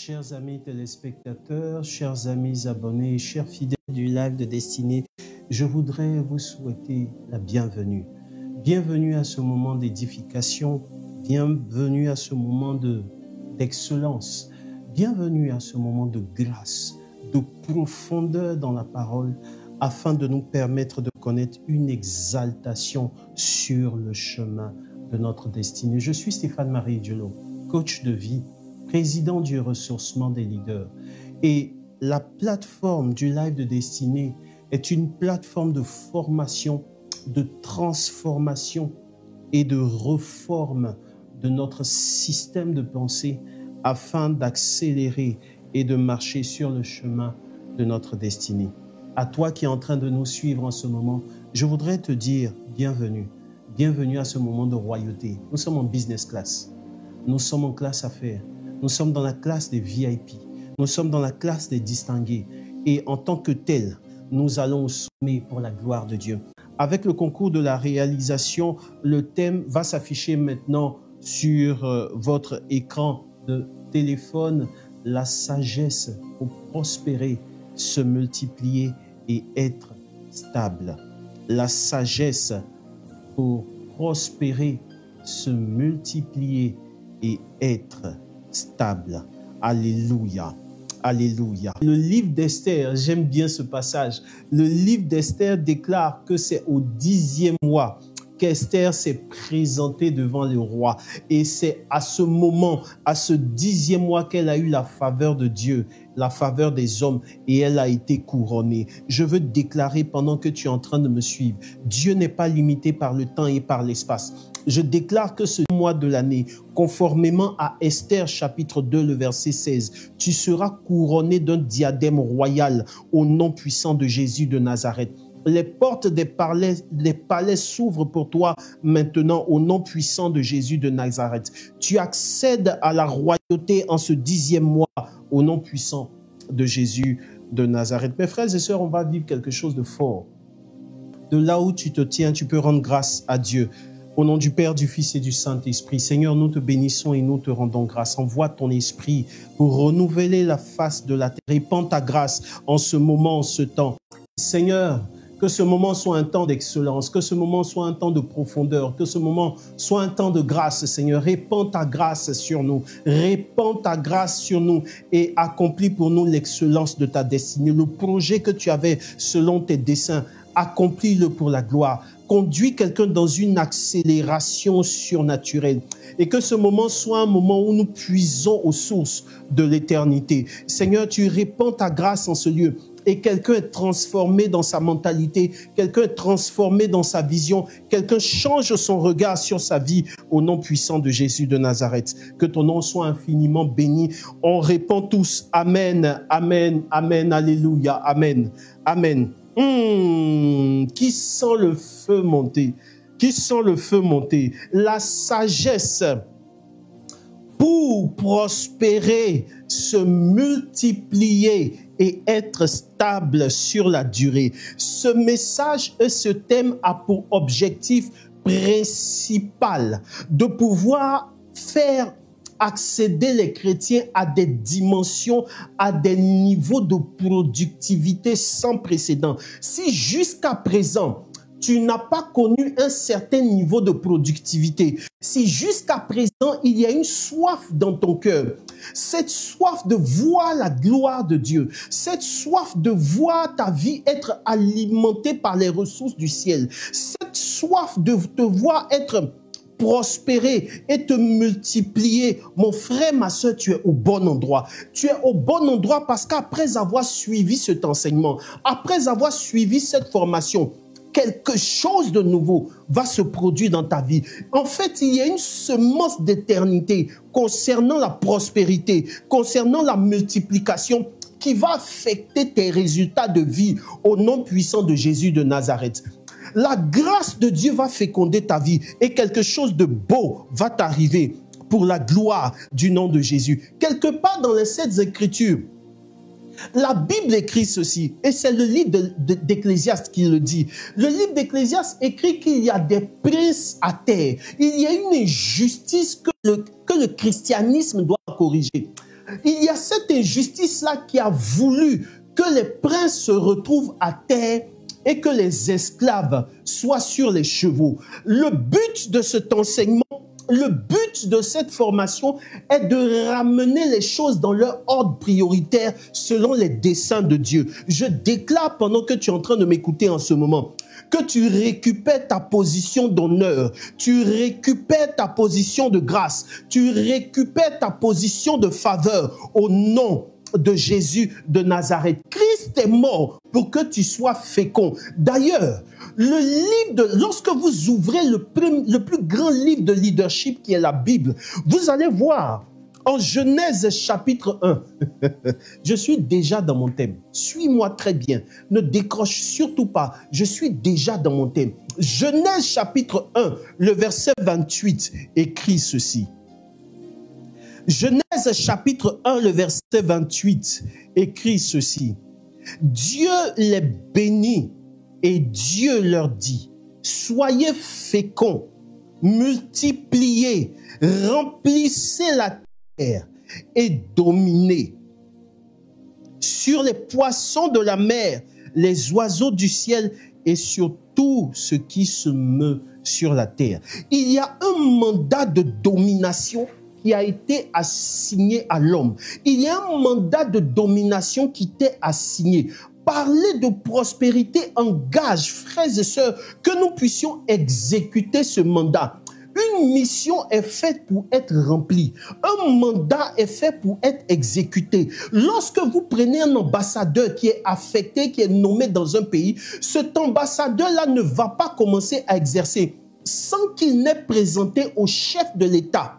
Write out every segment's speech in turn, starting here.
Chers amis téléspectateurs, chers amis abonnés, chers fidèles du live de Destinée, je voudrais vous souhaiter la bienvenue. Bienvenue à ce moment d'édification, bienvenue à ce moment d'excellence, bienvenue à ce moment de grâce, de profondeur dans la parole, afin de nous permettre de connaître une exaltation sur le chemin de notre destinée. Je suis Stéphane-Marie Diolo, coach de vie, président du ressourcement des leaders. Et la plateforme du live de Destinée est une plateforme de formation, de transformation et de réforme de notre système de pensée afin d'accélérer et de marcher sur le chemin de notre destinée. À toi qui es en train de nous suivre en ce moment, je voudrais te dire bienvenue. Bienvenue à ce moment de royauté. Nous sommes en business class. Nous sommes en classe affaires. Nous sommes dans la classe des VIP. Nous sommes dans la classe des distingués. Et en tant que tel, nous allons au sommet pour la gloire de Dieu. Avec le concours de la réalisation, le thème va s'afficher maintenant sur votre écran de téléphone. La sagesse pour prospérer, se multiplier et être stable. La sagesse pour prospérer, se multiplier et être stable. Alléluia. Alléluia. Le livre d'Esther, j'aime bien ce passage. Le livre d'Esther déclare que c'est au 10e mois qu'Esther s'est présentée devant le roi. Et c'est à ce moment, à ce 10e mois qu'elle a eu la faveur de Dieu, la faveur des hommes, et elle a été couronnée. Je veux déclarer pendant que tu es en train de me suivre, Dieu n'est pas limité par le temps et par l'espace. Je déclare que ce mois de l'année, conformément à Esther chapitre 2, le verset 16, tu seras couronné d'un diadème royal au nom puissant de Jésus de Nazareth. Les portes des palais s'ouvrent pour toi maintenant au nom puissant de Jésus de Nazareth. Tu accèdes à la royauté en ce 10e mois au nom puissant de Jésus de Nazareth. Mes frères et sœurs, on va vivre quelque chose de fort. De là où tu te tiens, tu peux rendre grâce à Dieu. Au nom du Père, du Fils et du Saint-Esprit, Seigneur, nous te bénissons et nous te rendons grâce. Envoie ton esprit pour renouveler la face de la terre. Répands ta grâce en ce moment, en ce temps. Seigneur, que ce moment soit un temps d'excellence, que ce moment soit un temps de profondeur, que ce moment soit un temps de grâce, Seigneur. Répands ta grâce sur nous, répands ta grâce sur nous et accomplis pour nous l'excellence de ta destinée. Le projet que tu avais selon tes desseins, accomplis-le pour la gloire. Conduis quelqu'un dans une accélération surnaturelle et que ce moment soit un moment où nous puisons aux sources de l'éternité. Seigneur, tu répands ta grâce en ce lieu et quelqu'un est transformé dans sa mentalité, quelqu'un est transformé dans sa vision, quelqu'un change son regard sur sa vie au nom puissant de Jésus de Nazareth. Que ton nom soit infiniment béni. On répond tous Amen, Amen, Amen, Alléluia, Amen, Amen. Qui sent le feu monter? Qui sent le feu monter? La sagesse pour prospérer, se multiplier et être stable sur la durée. Ce message et ce thème a pour objectif principal de pouvoir faire accéder les chrétiens à des dimensions, à des niveaux de productivité sans précédent. Si jusqu'à présent, tu n'as pas connu un certain niveau de productivité, si jusqu'à présent, il y a une soif dans ton cœur, cette soif de voir la gloire de Dieu, cette soif de voir ta vie être alimentée par les ressources du ciel, cette soif de te voir être prospérer et te multiplier, mon frère, ma soeur, tu es au bon endroit. Tu es au bon endroit parce qu'après avoir suivi cet enseignement, après avoir suivi cette formation, quelque chose de nouveau va se produire dans ta vie. En fait, il y a une semence d'éternité concernant la prospérité, concernant la multiplication qui va affecter tes résultats de vie au nom puissant de Jésus de Nazareth. La grâce de Dieu va féconder ta vie et quelque chose de beau va t'arriver pour la gloire du nom de Jésus. Quelque part dans les Saintes Écritures, la Bible écrit ceci, et c'est le livre d'Ecclésiaste qui le dit. Le livre d'Ecclésiaste écrit qu'il y a des princes à terre. Il y a une injustice que le christianisme doit corriger. il y a cette injustice-là qui a voulu que les princes se retrouvent à terre et que les esclaves soient sur les chevaux. Le but de cet enseignement, le but de cette formation est de ramener les choses dans leur ordre prioritaire selon les desseins de Dieu. Je déclare pendant que tu es en train de m'écouter en ce moment, que tu récupères ta position d'honneur, tu récupères ta position de grâce, tu récupères ta position de faveur au nom de Jésus de Nazareth. Christ est mort pour que tu sois fécond. D'ailleurs, lorsque vous ouvrez le plus grand livre de leadership qui est la Bible, vous allez voir en Genèse chapitre 1, je suis déjà dans mon thème. Suis-moi très bien. Ne décroche surtout pas. Je suis déjà dans mon thème. Genèse chapitre 1, le verset 28 écrit ceci. Genèse chapitre 1, le verset 28 écrit ceci. Dieu les bénit et Dieu leur dit, soyez féconds, multipliez, remplissez la terre et dominez sur les poissons de la mer, les oiseaux du ciel et sur tout ce qui se meut sur la terre. Il y a un mandat de domination qui a été assigné à l'homme. Il y a un mandat de domination qui t'est assigné. Parler de prospérité engage, frères et sœurs, que nous puissions exécuter ce mandat. Une mission est faite pour être remplie. Un mandat est fait pour être exécuté. Lorsque vous prenez un ambassadeur qui est affecté, qui est nommé dans un pays, cet ambassadeur-là ne va pas commencer à exercer sans qu'il n'ait présenté au chef de l'État,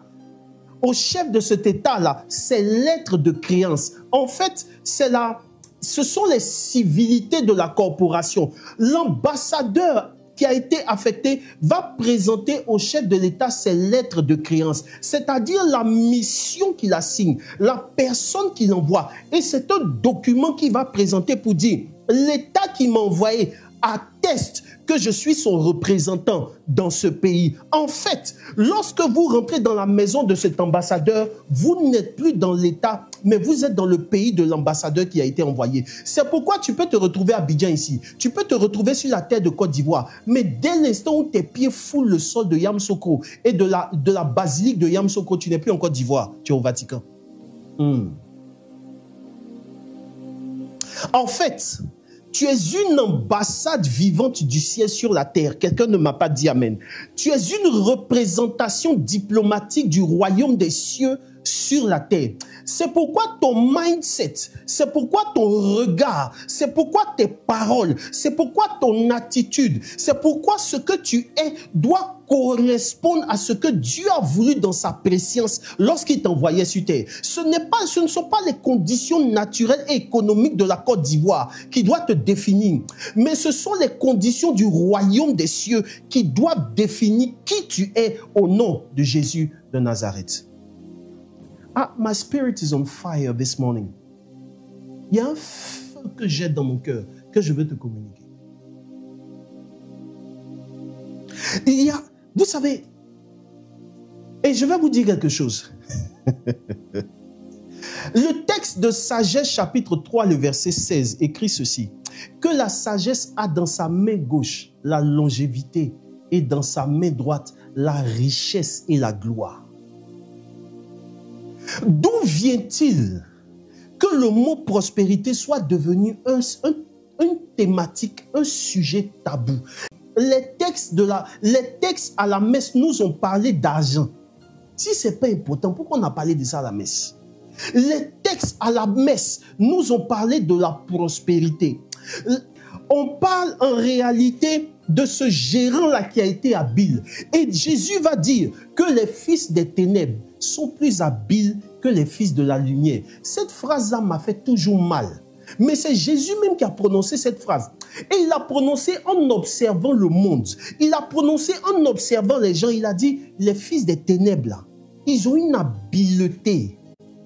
au chef de cet État-là, ses lettres de créance. En fait, ce sont les civilités de la corporation. L'ambassadeur qui a été affecté va présenter au chef de l'État ses lettres de créance, c'est-à-dire la mission qu'il assigne, la personne qu'il envoie. Et c'est un document qu'il va présenter pour dire, l'État qui m'a envoyé atteste que je suis son représentant dans ce pays. En fait, lorsque vous rentrez dans la maison de cet ambassadeur, vous n'êtes plus dans l'État, mais vous êtes dans le pays de l'ambassadeur qui a été envoyé. C'est pourquoi tu peux te retrouver à Abidjan ici, tu peux te retrouver sur la terre de Côte d'Ivoire, mais dès l'instant où tes pieds foulent le sol de Yamoussoukro et de la basilique de Yamoussoukro, tu n'es plus en Côte d'Ivoire, tu es au Vatican. En fait, tu es une ambassade vivante du ciel sur la terre. Quelqu'un ne m'a pas dit amen. Tu es une représentation diplomatique du royaume des cieux sur la terre. C'est pourquoi ton mindset, c'est pourquoi ton regard, c'est pourquoi tes paroles, c'est pourquoi ton attitude, c'est pourquoi ce que tu es doit correspondre à ce que Dieu a voulu dans sa préscience lorsqu'il t'envoyait sur terre. Ce ne sont pas les conditions naturelles et économiques de la Côte d'Ivoire qui doivent te définir, mais ce sont les conditions du royaume des cieux qui doivent définir qui tu es au nom de Jésus de Nazareth. Ah, my spirit is on fire this morning. Il y a un feu que j'ai dans mon cœur que je veux te communiquer. Il y a, vous savez, et je vais vous dire quelque chose. Le texte de Sagesse chapitre 3, le verset 16, écrit ceci. Que la sagesse a dans sa main gauche la longévité et dans sa main droite la richesse et la gloire. D'où vient-il que le mot prospérité soit devenu une thématique, un sujet tabou? Les textes à la messe nous ont parlé d'argent. Si ce n'est pas important, pourquoi on a parlé de ça à la messe? Les textes à la messe nous ont parlé de la prospérité. On parle en réalité de ce gérant-là qui a été habile. Et Jésus va dire que les fils des ténèbres sont plus habiles que les fils de la lumière. Cette phrase-là m'a fait toujours mal. Mais c'est Jésus même qui a prononcé cette phrase. Et il l'a prononcé en observant le monde. Il l'a prononcé en observant les gens. Il a dit, les fils des ténèbres, là, ils ont une habileté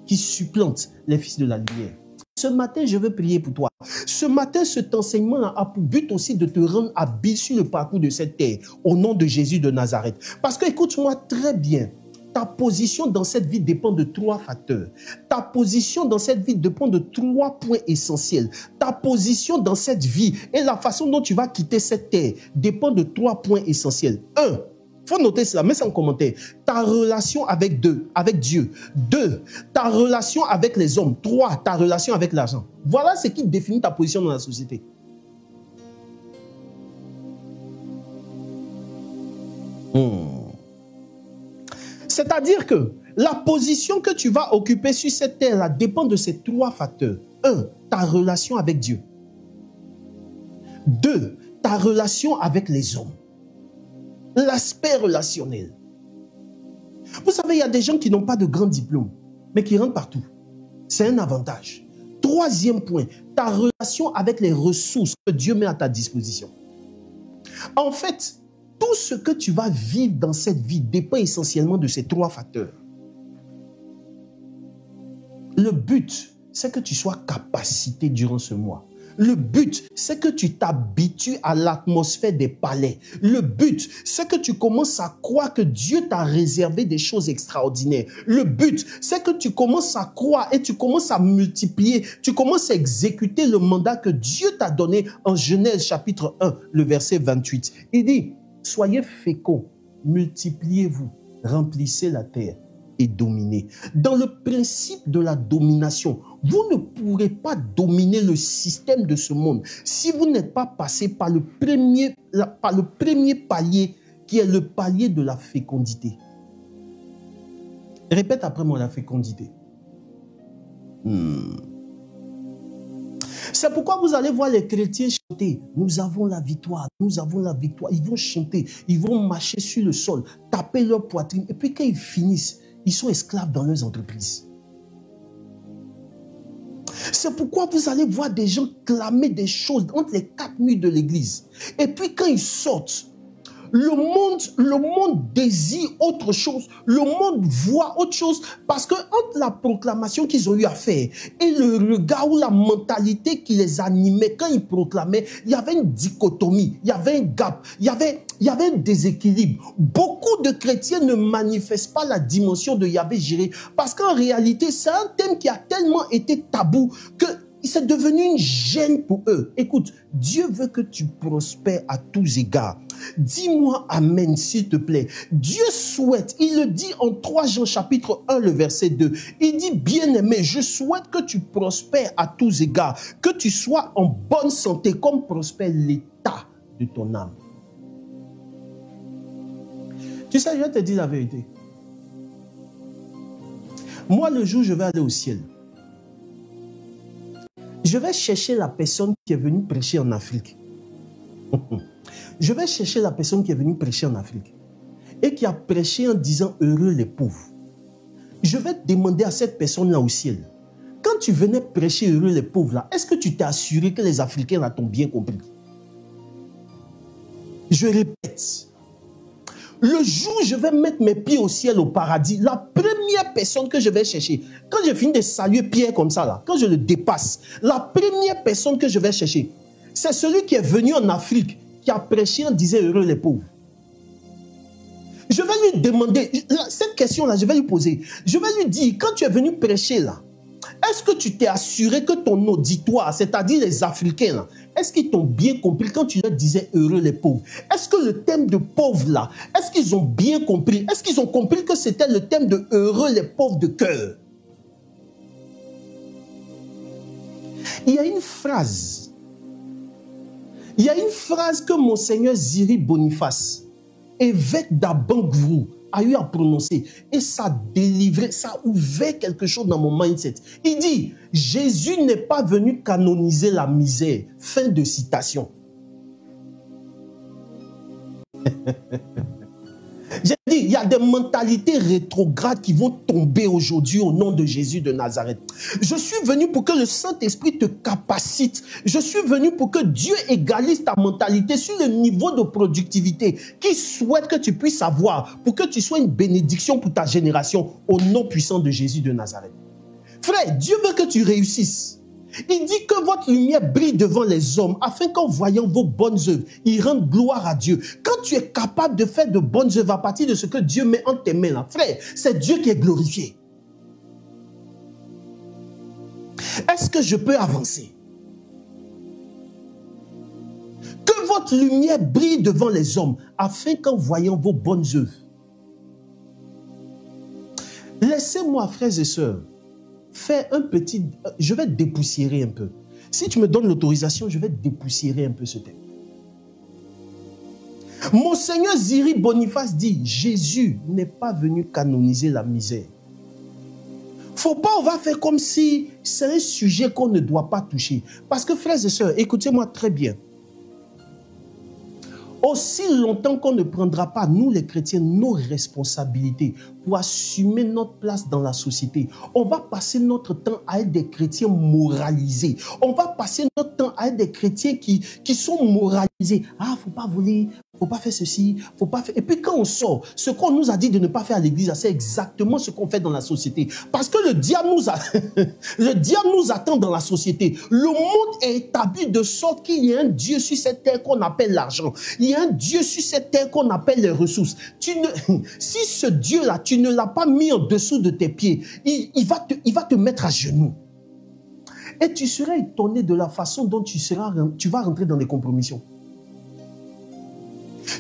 qui supplante les fils de la lumière. Ce matin, je veux prier pour toi. Ce matin, cet enseignement a pour but aussi de te rendre habile sur le parcours de cette terre, au nom de Jésus de Nazareth. Parce que, écoute-moi très bien, ta position dans cette vie dépend de 3 facteurs. Ta position dans cette vie dépend de 3 points essentiels. Ta position dans cette vie et la façon dont tu vas quitter cette terre dépend de 3 points essentiels. 1, il faut noter cela, mets ça en commentaire. Ta relation avec Dieu. 2, ta relation avec les hommes. 3, ta relation avec l'argent. Voilà ce qui définit ta position dans la société. C'est-à-dire que la position que tu vas occuper sur cette terre-là dépend de ces 3 facteurs. 1, ta relation avec Dieu. 2, ta relation avec les hommes. L'aspect relationnel. Vous savez, il y a des gens qui n'ont pas de grands diplômes, mais qui rentrent partout. C'est un avantage. 3e point, ta relation avec les ressources que Dieu met à ta disposition. En fait, tout ce que tu vas vivre dans cette vie dépend essentiellement de ces 3 facteurs. Le but, c'est que tu sois capacité durant ce mois. Le but, c'est que tu t'habitues à l'atmosphère des palais. Le but, c'est que tu commences à croire que Dieu t'a réservé des choses extraordinaires. Le but, c'est que tu commences à croire et tu commences à multiplier. Tu commences à exécuter le mandat que Dieu t'a donné en Genèse chapitre 1, le verset 28. Il dit, soyez féconds, multipliez-vous, remplissez la terre et dominez. Dans le principe de la domination, vous ne pourrez pas dominer le système de ce monde si vous n'êtes pas passé par le premier palier qui est le palier de la fécondité. Répète après moi, la fécondité. C'est pourquoi vous allez voir les chrétiens chanter. Nous avons la victoire, nous avons la victoire. Ils vont chanter, ils vont marcher sur le sol, taper leur poitrine. Et puis quand ils finissent, ils sont esclaves dans leurs entreprises. C'est pourquoi vous allez voir des gens clamer des choses entre les 4 murs de l'église. Et puis quand ils sortent, le monde désire autre chose. Le monde voit autre chose. Parce que entre la proclamation qu'ils ont eu à faire et le regard ou la mentalité qui les animait quand ils proclamaient, il y avait une dichotomie, il y avait un gap, il y avait un déséquilibre. Beaucoup de chrétiens ne manifestent pas la dimension de Yahvé Jireh parce qu'en réalité, c'est un thème qui a tellement été tabou que c'est devenu une gêne pour eux. Écoute, Dieu veut que tu prospères à tous égards. Dis-moi amen, s'il te plaît. Dieu souhaite, il le dit en 3 Jean chapitre 1, le verset 2. Il dit, bien-aimé, je souhaite que tu prospères à tous égards, que tu sois en bonne santé, comme prospère l'état de ton âme. Tu sais, je vais te dire la vérité. Moi, le jour où je vais aller au ciel, je vais chercher la personne qui est venue prêcher en Afrique. Je vais chercher la personne qui est venue prêcher en Afrique et qui a prêché en disant heureux les pauvres. Je vais demander à cette personne-là au ciel, quand tu venais prêcher heureux les pauvres là, est-ce que tu t'es assuré que les Africains là t'ont bien compris? Je répète, le jour où je vais mettre mes pieds au ciel, au paradis, la première personne que je vais chercher, quand je finis de saluer Pierre comme ça, là, quand je le dépasse, la première personne que je vais chercher, c'est celui qui est venu en Afrique, qui a prêché en disant heureux les pauvres. Je vais lui demander, cette question-là, je vais lui poser. Je vais lui dire, quand tu es venu prêcher là, est-ce que tu t'es assuré que ton auditoire, c'est-à-dire les Africains là, est-ce qu'ils t'ont bien compris quand tu leur disais heureux les pauvres? Est-ce que le thème de pauvres là, est-ce qu'ils ont bien compris? Est-ce qu'ils ont compris que c'était le thème de heureux les pauvres de cœur? Il y a une phrase que Monseigneur Ziri Boniface, évêque d'Abangrou, a eu à prononcer et ça a délivré, ça a ouvert quelque chose dans mon mindset. Il dit, Jésus n'est pas venu canoniser la misère. Fin de citation. J'ai dit, il y a des mentalités rétrogrades qui vont tomber aujourd'hui au nom de Jésus de Nazareth. Je suis venu pour que le Saint-Esprit te capacite. Je suis venu pour que Dieu égalise ta mentalité sur le niveau de productivité qu'il souhaite que tu puisses avoir pour que tu sois une bénédiction pour ta génération au nom puissant de Jésus de Nazareth. Frère, Dieu veut que tu réussisses. Il dit que votre lumière brille devant les hommes, afin qu'en voyant vos bonnes œuvres, ils rendent gloire à Dieu. Quand tu es capable de faire de bonnes œuvres à partir de ce que Dieu met entre tes mains, là, frère, c'est Dieu qui est glorifié. Est-ce que je peux avancer? Que votre lumière brille devant les hommes, afin qu'en voyant vos bonnes œuvres. Laissez-moi, frères et sœurs, faire un petit... Je vais dépoussiérer un peu. Si tu me donnes l'autorisation, je vais dépoussiérer un peu ce thème. Monseigneur Ziri Boniface dit, Jésus n'est pas venu canoniser la misère. Faut pas, on va faire comme si c'est un sujet qu'on ne doit pas toucher. Parce que, frères et sœurs, écoutez-moi très bien. Aussi longtemps qu'on ne prendra pas, nous les chrétiens, nos responsabilités pour assumer notre place dans la société, on va passer notre temps à être des chrétiens moralisés. On va passer notre temps à être des chrétiens qui sont moralisés. Ah, faut pas voler, faut pas faire ceci, faut pas faire... Et puis quand on sort, ce qu'on nous a dit de ne pas faire à l'église, c'est exactement ce qu'on fait dans la société. Parce que le diable nous attend dans la société. Le monde est établi de sorte qu'il y a un Dieu sur cette terre qu'on appelle l'argent. Il y a un Dieu sur cette terre qu'on appelle les ressources. Si ce Dieu-là, tu ne l'as pas mis en dessous de tes pieds, il va te mettre à genoux. Et tu seras étonné de la façon dont tu vas rentrer dans les compromissions.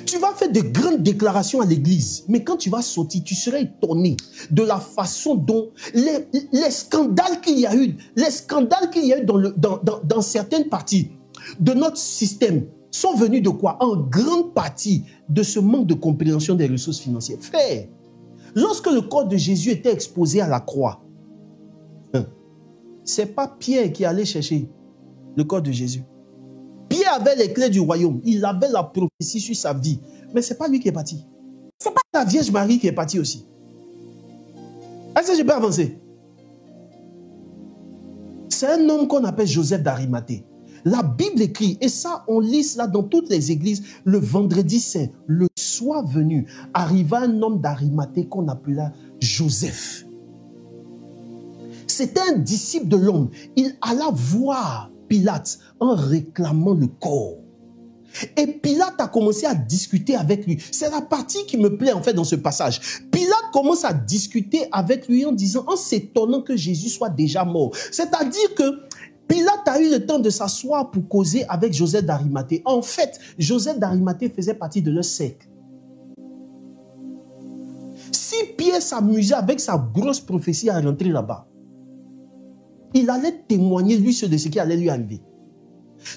Tu vas faire de grandes déclarations à l'église, mais quand tu vas sortir, tu seras étonné de la façon dont les scandales qu'il y a eu, dans certaines parties de notre système sont venus de quoi? En grande partie de ce manque de compréhension des ressources financières. Frère, lorsque le corps de Jésus était exposé à la croix, c'est pas Pierre qui allait chercher le corps de Jésus. Pierre avait les clés du royaume. Il avait la prophétie sur sa vie. Mais ce n'est pas lui qui est parti. Ce n'est pas la Vierge Marie qui est partie aussi. Est-ce que je peux avancer? C'est un homme qu'on appelle Joseph d'Arimathée. La Bible écrit, et ça on lit cela dans toutes les églises, le vendredi saint, le soir venu, arriva un homme d'Arimathée qu'on appela Joseph. C'était un disciple de l'homme. Il alla voir Pilate en réclamant le corps. Et Pilate a commencé à discuter avec lui. C'est la partie qui me plaît en fait dans ce passage. Pilate commence à discuter avec lui en disant, en s'étonnant que Jésus soit déjà mort. C'est-à-dire que Pilate a eu le temps de s'asseoir pour causer avec Joseph d'Arimathée. En fait, Joseph d'Arimathée faisait partie de leur secte. Si Pierre s'amusait avec sa grosse prophétie à rentrer là-bas, il allait témoigner lui sur de ce qui allait lui arriver.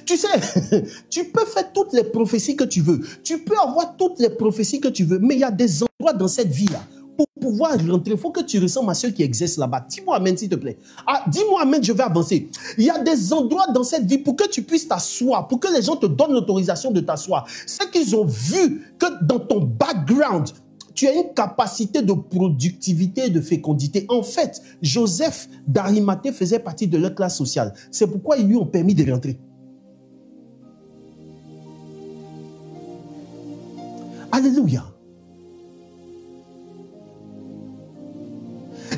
Tu sais, tu peux faire toutes les prophéties que tu veux. Tu peux avoir toutes les prophéties que tu veux. Mais il y a des endroits dans cette vie-là. Pour pouvoir rentrer, il faut que tu ressembles à ceux qui exercent là-bas. Dis-moi amen, s'il te plaît. Ah, dis-moi amen, je vais avancer. Il y a des endroits dans cette vie pour que tu puisses t'asseoir, pour que les gens te donnent l'autorisation de t'asseoir. C'est qu'ils ont vu que dans ton background, tu as une capacité de productivité et de fécondité. En fait, Joseph d'Arimathée faisait partie de leur classe sociale. C'est pourquoi ils lui ont permis de rentrer. Alléluia.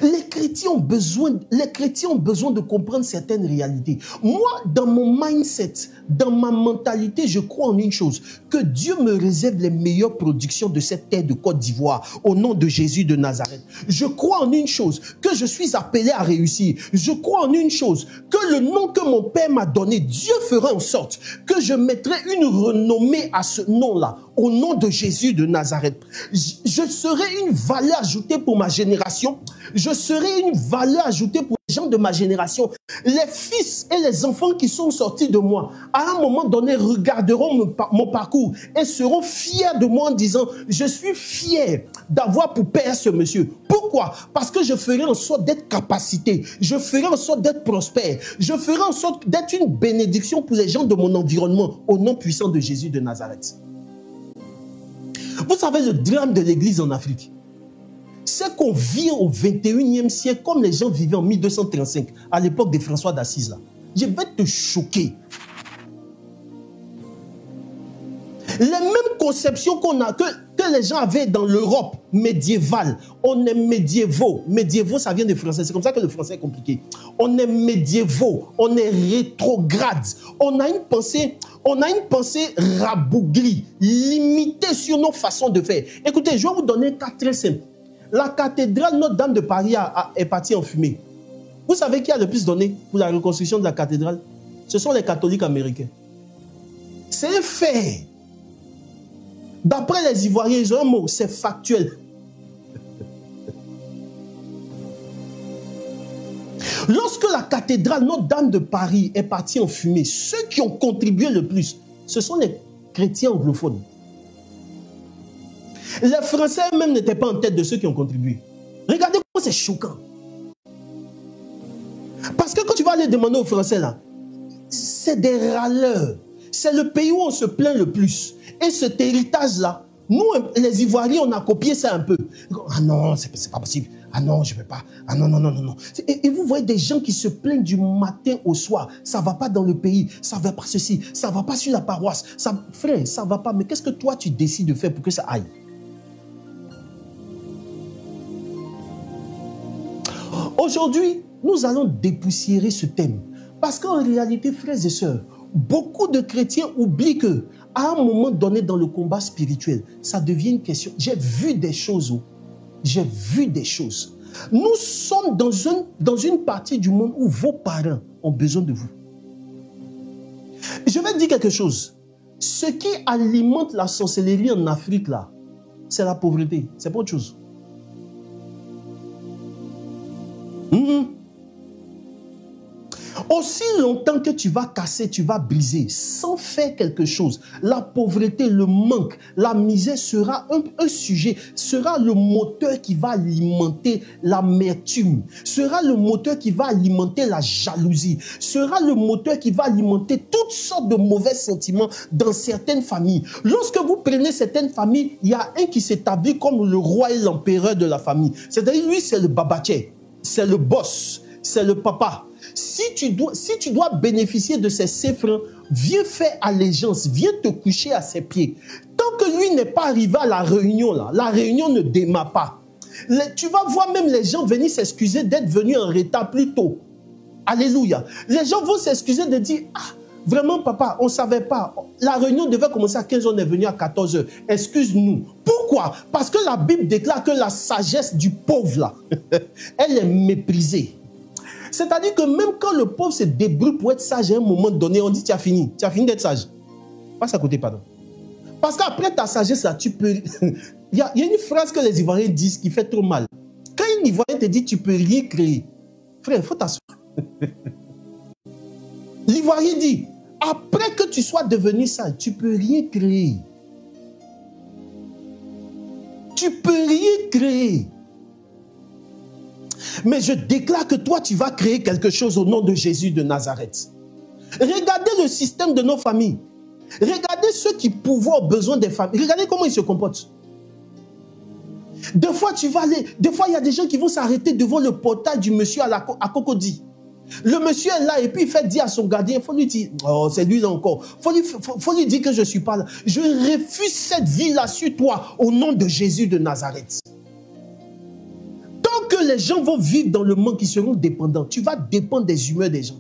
Les chrétiens ont besoin de comprendre certaines réalités. Moi, dans mon mindset, dans ma mentalité, je crois en une chose, que Dieu me réserve les meilleures productions de cette terre de Côte d'Ivoire au nom de Jésus de Nazareth. Je crois en une chose, que je suis appelé à réussir. Je crois en une chose, que le nom que mon Père m'a donné, Dieu fera en sorte que je mettrai une renommée à ce nom-là, au nom de Jésus de Nazareth. Je serai une valeur ajoutée pour ma génération. Je serai une valeur ajoutée pour les gens de ma génération. Les fils et les enfants qui sont sortis de moi, à un moment donné, regarderont mon parcours et seront fiers de moi en disant, je suis fier d'avoir pour père ce monsieur. Pourquoi? Parce que je ferai en sorte d'être capacité. Je ferai en sorte d'être prospère. Je ferai en sorte d'être une bénédiction pour les gens de mon environnement, au nom puissant de Jésus de Nazareth. Vous savez le drame de l'église en Afrique? C'est qu'on vit au 21e siècle comme les gens vivaient en 1235, à l'époque de François d'Assise. Là. Je vais te choquer. Les mêmes conceptions qu'on a, que que les gens avaient dans l'Europe médiévale. On est médiévaux. Médiévaux, ça vient du français. C'est comme ça que le français est compliqué. On est médiévaux. On est rétrograde. On a une pensée rabougrie, limitée sur nos façons de faire. Écoutez, je vais vous donner un cas très simple. La cathédrale Notre-Dame de Paris est partie en fumée. Vous savez qui a le plus donné pour la reconstruction de la cathédrale? Ce sont les catholiques américains. C'est un fait. D'après les Ivoiriens, ils ont un mot, c'est factuel. Lorsque la cathédrale Notre-Dame de Paris est partie en fumée, ceux qui ont contribué le plus, ce sont les chrétiens anglophones. Les Français eux-mêmes n'étaient pas en tête de ceux qui ont contribué. Regardez comment c'est choquant. Parce que quand tu vas aller demander aux Français là, c'est des râleurs. C'est le pays où on se plaint le plus. Et cet héritage-là, nous, les Ivoiriens, on a copié ça un peu. Ah non, c'est pas possible. Ah non, je ne peux pas. Ah non, non, non, non, non. Et vous voyez des gens qui se plaignent du matin au soir. Ça ne va pas dans le pays. Ça ne va pas ceci. Ça ne va pas sur la paroisse. Frère, ça ne va pas. Mais qu'est-ce que toi, tu décides de faire pour que ça aille? Aujourd'hui, nous allons dépoussiérer ce thème. Parce qu'en réalité, frères et sœurs, beaucoup de chrétiens oublient que à un moment donné dans le combat spirituel, ça devient une question. J'ai vu des choses. J'ai vu des choses. Nous sommes dans une partie du monde où vos parents ont besoin de vous. Je vais dire quelque chose. Ce qui alimente la sorcellerie en Afrique, là, c'est la pauvreté. C'est pas autre chose. Aussi longtemps que tu vas casser, tu vas briser, sans faire quelque chose, la pauvreté, le manque, la misère sera un sujet, sera le moteur qui va alimenter l'amertume, sera le moteur qui va alimenter la jalousie, sera le moteur qui va alimenter toutes sortes de mauvais sentiments dans certaines familles. Lorsque vous prenez certaines familles, il y a un qui s'établit comme le roi et l'empereur de la famille. C'est-à-dire, lui, c'est le babatier, c'est le boss, c'est le papa. Si tu dois bénéficier de ces francs, viens faire allégeance, viens te coucher à ses pieds. Tant que lui n'est pas arrivé à la réunion, là, la réunion ne démarre pas. Tu vas voir même les gens venir s'excuser d'être venus en retard plus tôt. Alléluia. Les gens vont s'excuser de dire, ah, vraiment papa, on ne savait pas. La réunion devait commencer à 15h, on est venu à 14h. Excuse-nous. Pourquoi? Parce que la Bible déclare que la sagesse du pauvre, là, elle est méprisée. C'est-à-dire que même quand le pauvre se débrouille pour être sage à un moment donné, on dit tu as fini d'être sage. Passe à côté, pardon. Parce qu'après ta sagesse, là, tu peux... il y a une phrase que les Ivoiriens disent qui fait trop mal. Quand un Ivoirien te dit tu peux rien créer, frère, il faut t'asseoir. L'Ivoirien dit, après que tu sois devenu sage, tu peux rien créer. Tu peux rien créer. Mais je déclare que toi, tu vas créer quelque chose au nom de Jésus de Nazareth. Regardez le système de nos familles. Regardez ceux qui pouvaient aux besoins des familles. Regardez comment ils se comportent. Des fois, tu vas aller. Des fois, il y a des gens qui vont s'arrêter devant le portail du monsieur à Cocody. Le monsieur est là et puis il fait dire à son gardien, il faut lui dire, oh, c'est lui là encore. Faut lui dire que je ne suis pas là. Je refuse cette vie-là sur toi au nom de Jésus de Nazareth. Que les gens vont vivre dans le manque, ils seront dépendants. Tu vas dépendre des humeurs des gens.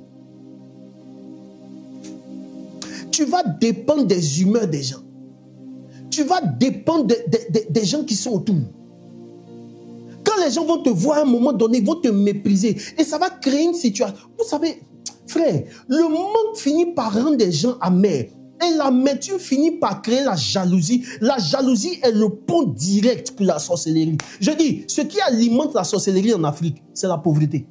Tu vas dépendre des humeurs des gens. Tu vas dépendre des gens qui sont autour. Quand les gens vont te voir à un moment donné, ils vont te mépriser. Et ça va créer une situation. Vous savez, frère, le manque finit par rendre des gens amers. Et l'amertume finit par créer la jalousie. La jalousie est le pont direct pour la sorcellerie. Je dis, ce qui alimente la sorcellerie en Afrique, c'est la pauvreté.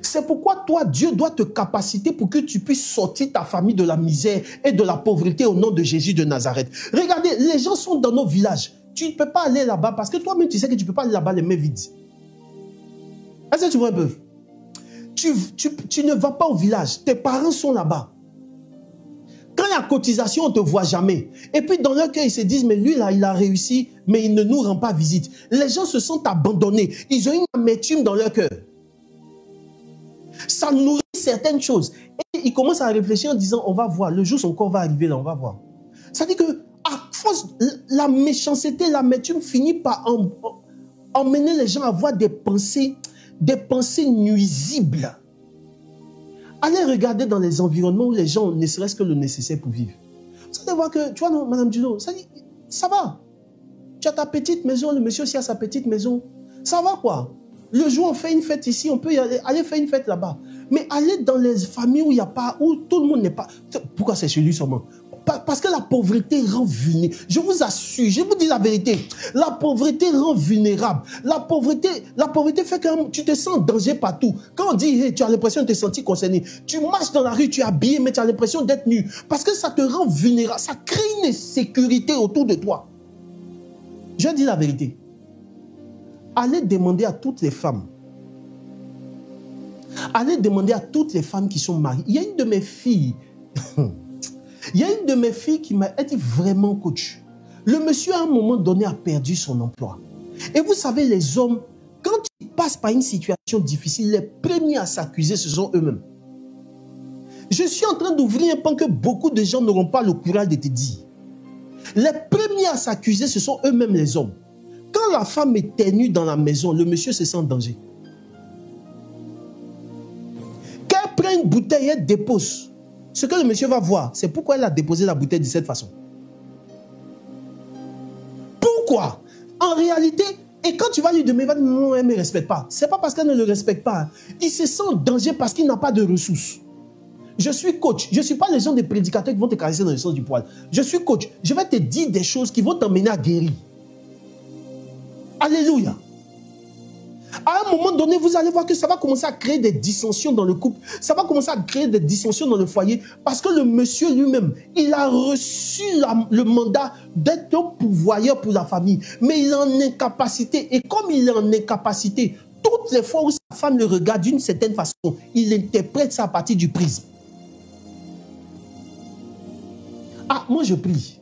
C'est pourquoi toi, Dieu doit te capaciter pour que tu puisses sortir ta famille de la misère et de la pauvreté au nom de Jésus de Nazareth. Regardez, les gens sont dans nos villages. Tu ne peux pas aller là-bas parce que toi-même, tu sais que tu ne peux pas aller là-bas les mains vides. Est-ce que tu vois un peu? Tu ne vas pas au village. Tes parents sont là-bas. Quand il y a cotisation, on ne te voit jamais. Et puis dans leur cœur, ils se disent, mais lui là, il a réussi, mais il ne nous rend pas visite. Les gens se sentent abandonnés. Ils ont une amertume dans leur cœur. Ça nourrit certaines choses. Et ils commencent à réfléchir en disant, on va voir, le jour son corps va arriver là, on va voir. Ça dit que à force, la méchanceté, l'amertume finit par emmener les gens à avoir des pensées nuisibles. Allez regarder dans les environnements où les gens ne serait-ce que le nécessaire pour vivre. Vous allez voir que, tu vois, non, Madame Dulo, ça va. Tu as ta petite maison, le monsieur aussi a sa petite maison. Ça va quoi? Le jour où on fait une fête ici, on peut y aller faire une fête là-bas. Mais aller dans les familles où il n'y a pas, où tout le monde n'est pas... Pourquoi c'est chez lui seulement? Parce que la pauvreté rend vulnérable. Je vous assure, je vous dis la vérité. La pauvreté rend vulnérable. La pauvreté fait que tu te sens en danger partout. Quand on dit, hey, tu as l'impression de te sentir concerné. Tu marches dans la rue, tu es habillé, mais tu as l'impression d'être nu. Parce que ça te rend vulnérable. Ça crée une insécurité autour de toi. Je dis la vérité. Allez demander à toutes les femmes. Allez demander à toutes les femmes qui sont mariées. Il y a une de mes filles... Il y a une de mes filles qui m'a dit vraiment coach. Le monsieur à un moment donné a perdu son emploi. Et vous savez, les hommes, quand ils passent par une situation difficile, les premiers à s'accuser, ce sont eux-mêmes. Je suis en train d'ouvrir un pan que beaucoup de gens n'auront pas le courage de te dire. Les premiers à s'accuser, ce sont eux-mêmes les hommes. Quand la femme éternue dans la maison, le monsieur se sent en danger. Qu'elle prenne une bouteille et elle dépose. Ce que le monsieur va voir, c'est pourquoi elle a déposé la bouteille de cette façon. Pourquoi? En réalité, et quand tu vas lui demander, non, elle ne me respecte pas. Ce n'est pas parce qu'elle ne le respecte pas. Il se sent en danger parce qu'il n'a pas de ressources. Je suis coach. Je ne suis pas les gens des prédicateurs qui vont te caresser dans le sens du poil. Je suis coach. Je vais te dire des choses qui vont t'emmener à guérir. Alléluia. À un moment donné, vous allez voir que ça va commencer à créer des dissensions dans le couple. Ça va commencer à créer des dissensions dans le foyer. Parce que le monsieur lui-même, il a reçu le mandat d'être un pourvoyeur pour la famille. Mais il est en incapacité. Et comme il est en incapacité, toutes les fois où sa femme le regarde d'une certaine façon, il interprète ça à partir du prisme. Ah, moi je prie.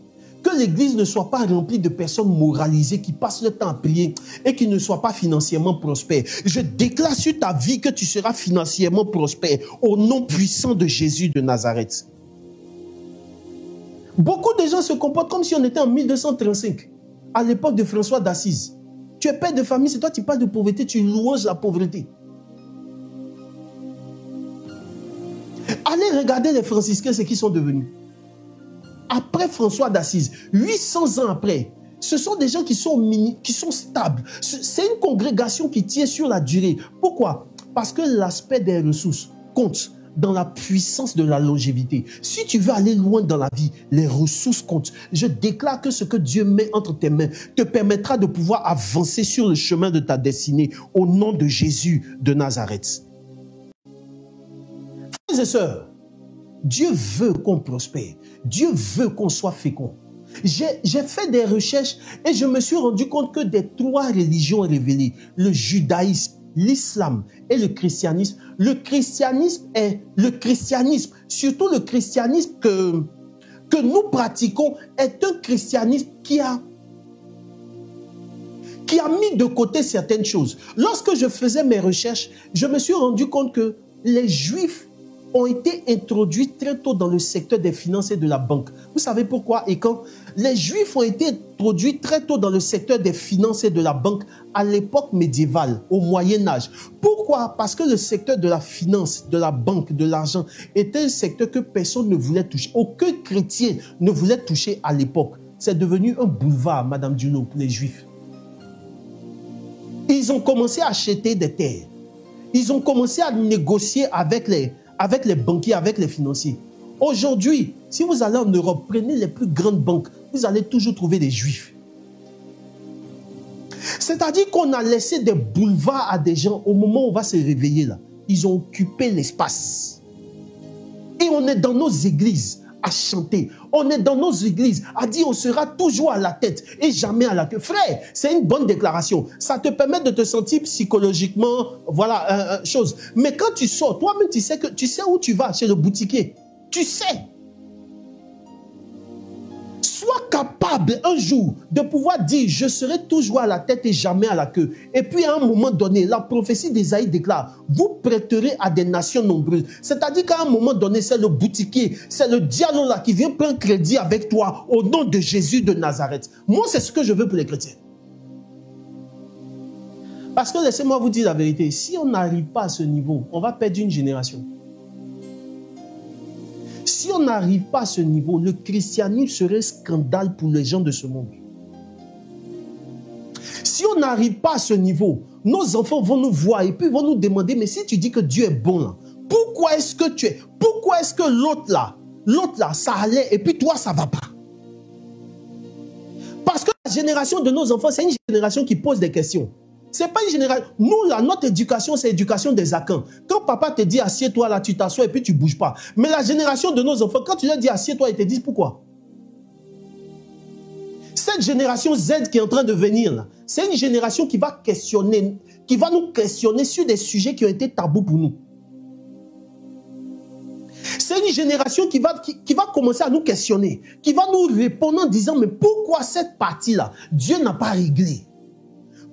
Que l'église ne soit pas remplie de personnes moralisées qui passent le temps à prier et qui ne soient pas financièrement prospères. Je déclare sur ta vie que tu seras financièrement prospère au nom puissant de Jésus de Nazareth. Beaucoup de gens se comportent comme si on était en 1235, à l'époque de François d'Assise. Tu es père de famille, c'est toi qui parles de pauvreté, tu louanges la pauvreté. Allez regarder les franciscains, ce qu'ils sont devenus. Après François d'Assise, 800 ans après, ce sont des gens qui sont stables. C'est une congrégation qui tient sur la durée. Pourquoi? Parce que l'aspect des ressources compte dans la puissance de la longévité. Si tu veux aller loin dans la vie, les ressources comptent. Je déclare que ce que Dieu met entre tes mains te permettra de pouvoir avancer sur le chemin de ta destinée au nom de Jésus de Nazareth. Frères et sœurs, Dieu veut qu'on prospère. Dieu veut qu'on soit fécond. J'ai fait des recherches et je me suis rendu compte que des trois religions révélées, le judaïsme, l'islam et le christianisme surtout le christianisme que nous pratiquons, est un christianisme qui a mis de côté certaines choses. Lorsque je faisais mes recherches, je me suis rendu compte que les Juifs ont été introduits très tôt dans le secteur des finances et de la banque. Vous savez pourquoi et quand? Les Juifs ont été introduits très tôt dans le secteur des finances et de la banque à l'époque médiévale, au Moyen-Âge. Pourquoi? Parce que le secteur de la finance, de la banque, de l'argent était un secteur que personne ne voulait toucher. Aucun chrétien ne voulait toucher à l'époque. C'est devenu un boulevard, Madame Dulo, pour les Juifs. Ils ont commencé à acheter des terres. Ils ont commencé à négocier avec les banquiers, avec les financiers. Aujourd'hui, si vous allez en Europe, prenez les plus grandes banques, vous allez toujours trouver des Juifs. C'est-à-dire qu'on a laissé des boulevards à des gens au moment où on va se réveiller là. Ils ont occupé l'espace. Et on est dans nos églises à chanter. On est dans nos églises à dire on sera toujours à la tête et jamais à la queue. Frère, c'est une bonne déclaration. Ça te permet de te sentir psychologiquement, voilà, chose. Mais quand tu sors, toi-même, tu sais où tu vas, chez le boutiquier. Tu sais. Sois capable un jour de pouvoir dire, je serai toujours à la tête et jamais à la queue. Et puis à un moment donné, la prophétie d'Ésaïe déclare, vous prêterez à des nations nombreuses. C'est-à-dire qu'à un moment donné, c'est le boutiquier, c'est le dialogue là qui vient prendre crédit avec toi au nom de Jésus de Nazareth. Moi, c'est ce que je veux pour les chrétiens. Parce que laissez-moi vous dire la vérité, si on n'arrive pas à ce niveau, on va perdre une génération. Si on n'arrive pas à ce niveau, le christianisme serait scandale pour les gens de ce monde. Si on n'arrive pas à ce niveau, nos enfants vont nous voir et puis vont nous demander, mais si tu dis que Dieu est bon, là, pourquoi est-ce que tu es, pourquoi est-ce que l'autre là, ça allait et puis toi, ça ne va pas? Parce que la génération de nos enfants, c'est une génération qui pose des questions. C'est pas une génération. Nous, là, notre éducation, c'est l'éducation des acquins. Quand papa te dit assieds-toi là, tu t'assois et puis tu ne bouges pas. Mais la génération de nos enfants, quand tu leur dis assieds-toi, ils te disent pourquoi? Cette génération Z qui est en train de venir, c'est une génération qui va questionner, qui va nous questionner sur des sujets qui ont été tabous pour nous. C'est une génération qui va commencer à nous questionner, qui va nous répondre en disant, mais pourquoi cette partie-là, Dieu n'a pas réglé?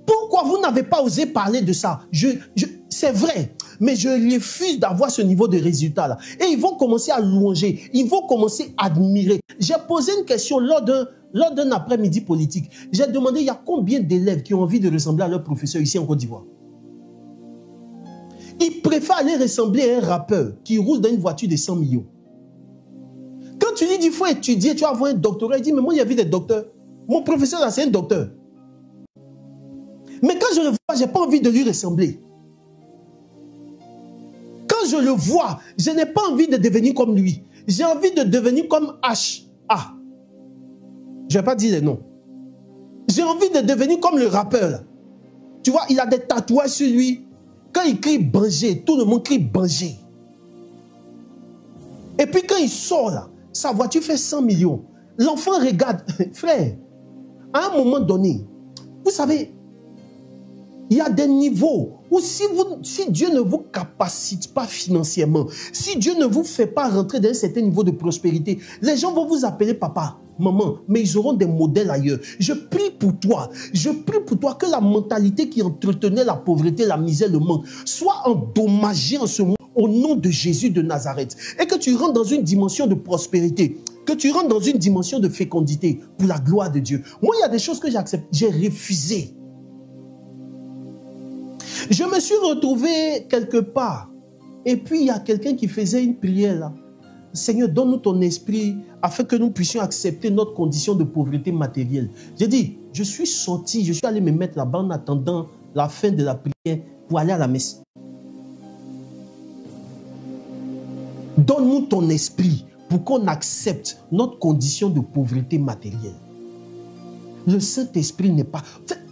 Pourquoi vous n'avez pas osé parler de ça? C'est vrai, mais je refuse d'avoir ce niveau de résultat-là. Et ils vont commencer à louanger, ils vont commencer à admirer. J'ai posé une question lors d'un après-midi politique. J'ai demandé, il y a combien d'élèves qui ont envie de ressembler à leur professeur ici en Côte d'Ivoire? Ils préfèrent aller ressembler à un rappeur qui roule dans une voiture de 100 millions. Quand tu lui dis, il faut étudier, tu vas avoir un doctorat, il dit, mais moi, il y a vu des docteurs. Mon professeur, là, c'est un docteur. Mais quand je le vois, je n'ai pas envie de lui ressembler. Quand je le vois, je n'ai pas envie de devenir comme lui. J'ai envie de devenir comme H. Ah. Je ne vais pas dire les noms. J'ai envie de devenir comme le rappeur. Là. Tu vois, il a des tatouages sur lui. Quand il crie Banger, tout le monde crie Banger. Et puis quand il sort là, sa voiture fait 100 millions. L'enfant regarde. Frère, à un moment donné, vous savez, il y a des niveaux où si Dieu ne vous capacite pas financièrement, si Dieu ne vous fait pas rentrer dans un certain niveau de prospérité, les gens vont vous appeler papa, maman, mais ils auront des modèles ailleurs. Je prie pour toi que la mentalité qui entretenait la pauvreté, la misère, le manque, soit endommagée en ce moment au nom de Jésus de Nazareth. Et que tu rentres dans une dimension de prospérité, que tu rentres dans une dimension de fécondité pour la gloire de Dieu. Moi, il y a des choses que j'accepte, j'ai refusé. Je me suis retrouvé quelque part. Et puis, il y a quelqu'un qui faisait une prière là. Seigneur, donne-nous ton esprit afin que nous puissions accepter notre condition de pauvreté matérielle. J'ai dit, je suis sorti, je suis allé me mettre là-bas en attendant la fin de la prière pour aller à la messe. Donne-nous ton esprit pour qu'on accepte notre condition de pauvreté matérielle. Le Saint-Esprit n'est pas...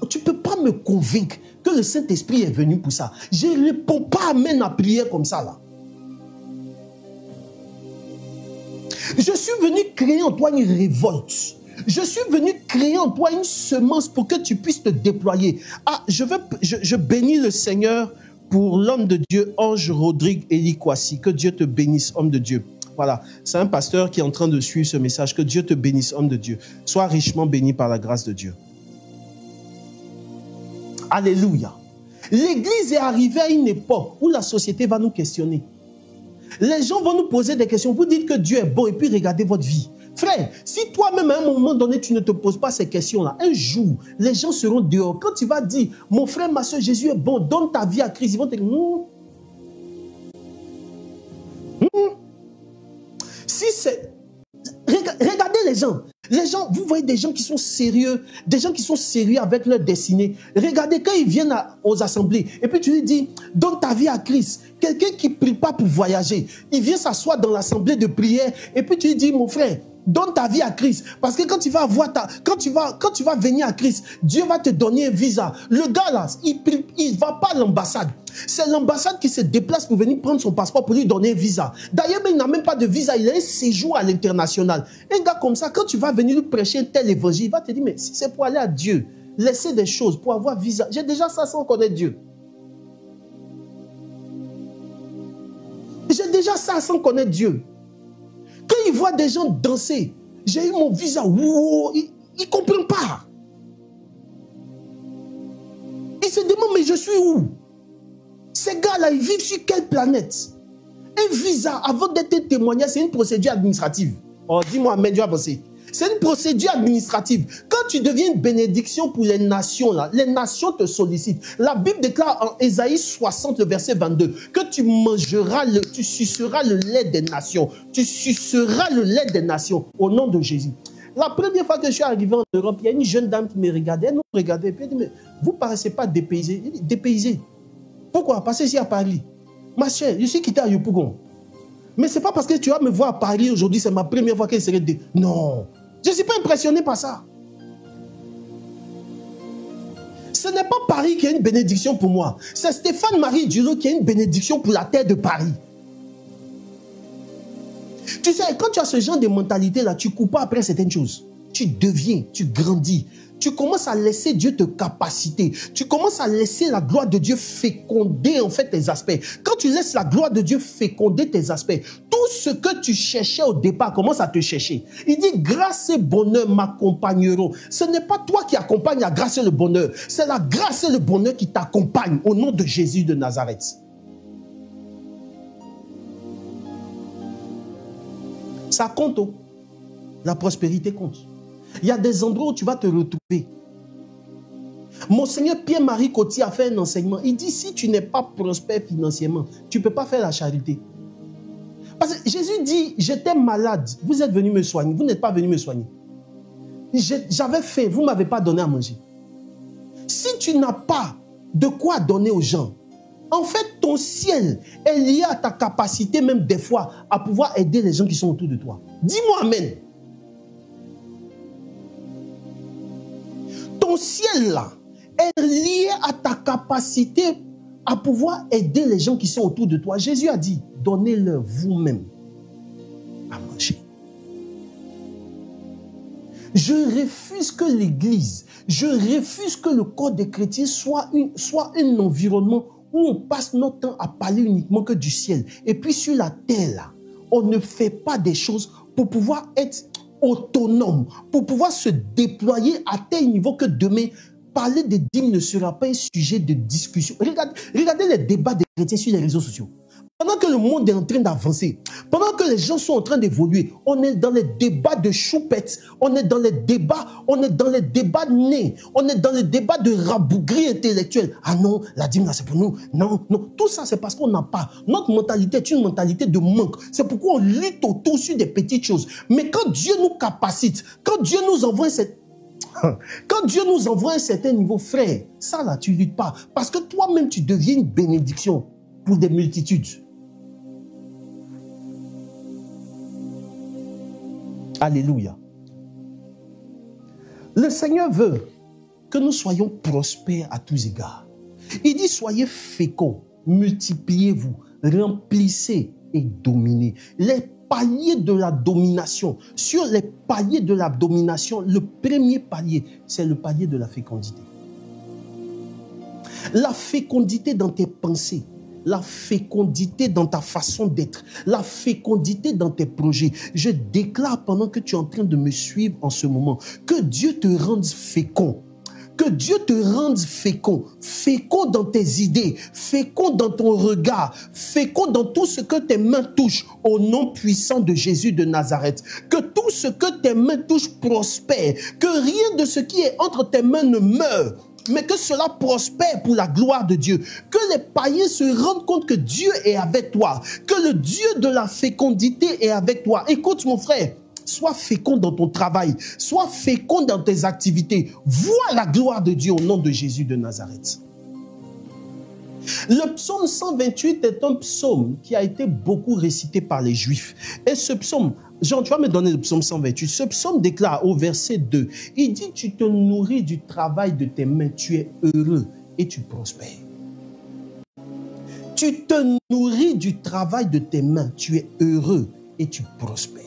Tu ne peux pas me convaincre que le Saint-Esprit est venu pour ça. Je ne réponds pas amen à prière comme ça là. Je suis venu créer en toi une révolte. Je suis venu créer en toi une semence pour que tu puisses te déployer. Ah, je bénis le Seigneur pour l'homme de Dieu, Ange Rodrigue Elikwasi. Que Dieu te bénisse, homme de Dieu. Voilà, c'est un pasteur qui est en train de suivre ce message. Que Dieu te bénisse, homme de Dieu. Sois richement béni par la grâce de Dieu. Alléluia. L'Église est arrivée à une époque où la société va nous questionner. Les gens vont nous poser des questions. Vous dites que Dieu est bon et puis regardez votre vie. Frère, si toi-même à un moment donné, tu ne te poses pas ces questions-là, un jour, les gens seront dehors. Quand tu vas dire, mon frère, ma soeur, Jésus est bon, donne ta vie à Christ, ils vont te dire, Si c'est... Regardez les gens. Les gens, vous voyez des gens qui sont sérieux, des gens qui sont sérieux avec leur destinée. Regardez quand ils viennent aux assemblées, et puis tu lui dis, donne ta vie à Christ. Quelqu'un qui ne prie pas pour voyager, il vient s'asseoir dans l'assemblée de prière, et puis tu lui dis, mon frère, donne ta vie à Christ. Parce que quand tu vas venir à Christ, Dieu va te donner un visa. Le gars là, il ne va pas à l'ambassade. C'est l'ambassade qui se déplace pour venir prendre son passeport pour lui donner un visa. D'ailleurs, il n'a même pas de visa, il a un séjour à l'international. Un gars comme ça, quand tu vas venir lui prêcher un tel évangile, il va te dire, mais si c'est pour aller à Dieu, laisser des choses pour avoir visa. J'ai déjà ça sans connaître Dieu. J'ai déjà ça sans connaître Dieu. Quand il voit des gens danser, J'ai eu mon visa. Wow, il ne comprend pas. Il se demande, mais je suis où? Ces gars-là, ils vivent sur quelle planète? Un visa, avant d'être un témoignage, c'est une procédure administrative. Oh, dis-moi, mais Dieu avancé. C'est une procédure administrative. Quand tu deviens une bénédiction pour les nations, là, les nations te sollicitent. La Bible déclare en Ésaïe 60, le verset 22, que tu mangeras, tu suceras le lait des nations. Tu suceras le lait des nations au nom de Jésus. La première fois que je suis arrivé en Europe, il y a une jeune dame qui me regardait. Elle nous regardait et puis elle dit, mais vous ne paraissez pas dépaysé. Elle dit, dépaysé. Pourquoi? Parce que ici à Paris. Ma chère, je suis quitté à Yopougon. Mais ce n'est pas parce que tu vas me voir à Paris aujourd'hui, c'est ma première fois qu'elle serait... Non. Je ne suis pas impressionné par ça. Ce n'est pas Paris qui est une bénédiction pour moi. C'est Stéphane-Marie Duro qui est une bénédiction pour la terre de Paris. Tu sais, quand tu as ce genre de mentalité-là, tu ne cours pas après certaines choses. Tu deviens, tu grandis. Tu commences à laisser Dieu te capaciter. Tu commences à laisser la gloire de Dieu féconder en fait tes aspects. Quand tu laisses la gloire de Dieu féconder tes aspects, tout ce que tu cherchais au départ commence à te chercher. Il dit, grâce et bonheur m'accompagneront. Ce n'est pas toi qui accompagne la grâce et le bonheur. C'est la grâce et le bonheur qui t'accompagnent au nom de Jésus de Nazareth. Ça compte, oh. La prospérité compte. Il y a des endroits où tu vas te retrouver. Monseigneur Pierre-Marie Coty a fait un enseignement. Il dit, si tu n'es pas prospère financièrement, tu ne peux pas faire la charité. Parce que Jésus dit, j'étais malade, vous êtes venu me soigner, vous n'êtes pas venu me soigner. J'avais faim, vous ne m'avez pas donné à manger. Si tu n'as pas de quoi donner aux gens, en fait, ton ciel est lié à ta capacité même des fois à pouvoir aider les gens qui sont autour de toi. Dis-moi amen. Ton ciel là est lié à ta capacité à pouvoir aider les gens qui sont autour de toi. Jésus a dit, donnez-leur vous-même à manger. Je refuse que l'Église, je refuse que le corps des chrétiens soit un environnement où on passe notre temps à parler uniquement que du ciel. Et puis sur la terre, là, on ne fait pas des choses pour pouvoir être autonome, pour pouvoir se déployer à tel niveau que demain, parler des dîmes ne sera pas un sujet de discussion. Regardez les débats des chrétiens sur les réseaux sociaux. Pendant que le monde est en train d'avancer, pendant que les gens sont en train d'évoluer, on est dans les débats de choupettes, on est dans les débats nés, on est dans les débats de rabougris intellectuels. Ah non, la dîme là c'est pour nous. Non, non, tout ça c'est parce qu'on n'a pas. Notre mentalité est une mentalité de manque. C'est pourquoi on lutte autour sur des petites choses. Mais quand Dieu nous capacite, quand Dieu nous envoie un certain niveau, frère, ça là tu ne luttes pas. Parce que toi-même tu deviens une bénédiction pour des multitudes. Alléluia. Le Seigneur veut que nous soyons prospères à tous égards. Il dit, soyez féconds, multipliez-vous, remplissez et dominez. Les paliers de la domination, sur les paliers de la domination, le premier palier, c'est le palier de la fécondité. La fécondité dans tes pensées, la fécondité dans ta façon d'être, la fécondité dans tes projets. Je déclare pendant que tu es en train de me suivre en ce moment, que Dieu te rende fécond. Que Dieu te rende fécond. Fécond dans tes idées, fécond dans ton regard, fécond dans tout ce que tes mains touchent au nom puissant de Jésus de Nazareth. Que tout ce que tes mains touchent prospère. Que rien de ce qui est entre tes mains ne meure, mais que cela prospère pour la gloire de Dieu. Que les païens se rendent compte que Dieu est avec toi. Que le Dieu de la fécondité est avec toi. Écoute mon frère, sois fécond dans ton travail. Sois fécond dans tes activités. Vois la gloire de Dieu au nom de Jésus de Nazareth. Le psaume 128 est un psaume qui a été beaucoup récité par les Juifs. Et ce psaume, Jean, tu vas me donner le psaume 128. Ce psaume déclare au verset 2, il dit, tu te nourris du travail de tes mains, tu es heureux et tu prospères. Tu te nourris du travail de tes mains, tu es heureux et tu prospères.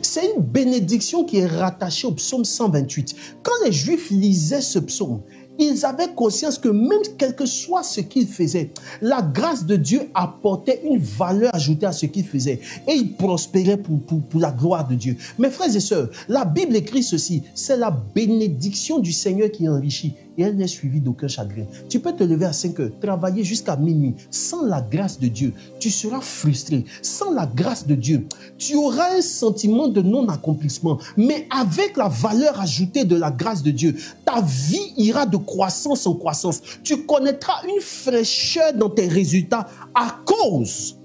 C'est une bénédiction qui est rattachée au psaume 128. Quand les Juifs lisaient ce psaume, ils avaient conscience que même quel que soit ce qu'ils faisaient, la grâce de Dieu apportait une valeur ajoutée à ce qu'ils faisaient. Et ils prospéraient pour la gloire de Dieu. Mes frères et sœurs, la Bible écrit ceci, c'est la bénédiction du Seigneur qui enrichit. Et elle n'est suivie d'aucun chagrin. Tu peux te lever à 5 heures, travailler jusqu'à minuit. Sans la grâce de Dieu, tu seras frustré. Sans la grâce de Dieu, tu auras un sentiment de non-accomplissement. Mais avec la valeur ajoutée de la grâce de Dieu, ta vie ira de croissance en croissance. Tu connaîtras une fraîcheur dans tes résultats à cause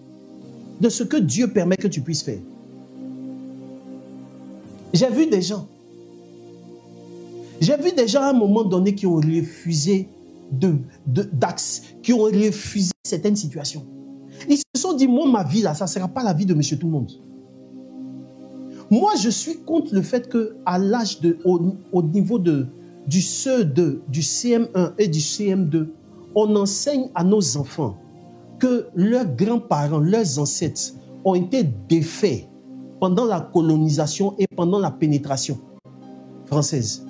de ce que Dieu permet que tu puisses faire. J'ai vu des gens à un moment donné qui ont refusé qui ont refusé certaines situations. Ils se sont dit, moi, ma vie là, ça ne sera pas la vie de monsieur tout le monde. Moi, je suis contre le fait qu'à l'âge au niveau du CE2, du CM1 et du CM2, on enseigne à nos enfants que leurs grands-parents, leurs ancêtres ont été défaits pendant la colonisation et pendant la pénétration française.